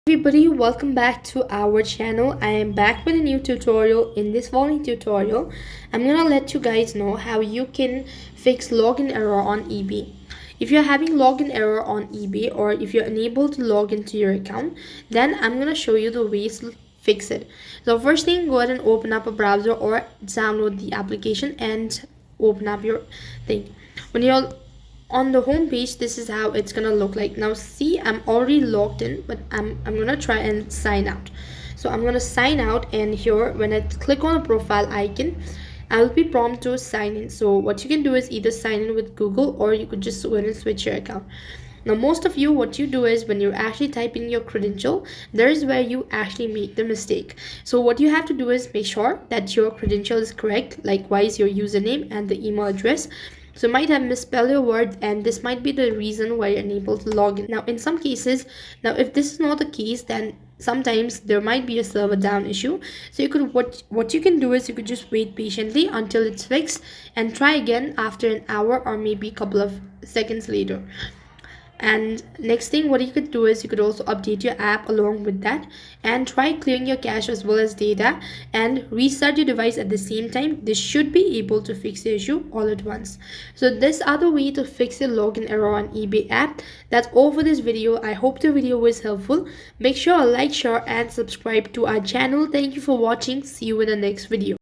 Everybody, welcome back to our channel. I am back with a new tutorial. In this following tutorial, I'm gonna let you guys know how you can fix login error on eBay. If you're having login error on eBay, or if you're unable to log into your account, then I'm gonna show you the ways to fix it. So first thing, go ahead and open up a browser or download the application and open up your thing. When you're on the home page, this is how it's gonna look like. Now see, I'm already logged in, but I'm gonna try and sign out. So I'm gonna sign out, and here when I click on the profile icon, I will be prompted to sign in. So what you can do is either sign in with Google, or you could just go ahead and switch your account. Now most of you, what you do is when you actually type in your credential, there is where you actually make the mistake. So what you have to do is make sure that your credential is correct, likewise your username and the email address. So you might have misspelled your words, and this might be the reason why you're unable to log in. Now in some cases, now if this is not the case, then sometimes there might be a server down issue. So you could what you can do is you could just wait patiently until it's fixed and try again after an hour or maybe a couple of seconds later. And next thing, what you could do is you could also update your app along with that, and try clearing your cache as well as data, and restart your device at the same time. This should be able to fix the issue all at once. So this are the way to fix the login error on eBay app. That's all for this video. I hope the video was helpful. Make sure to like, share and subscribe to our channel. Thank you for watching. See you in the next video.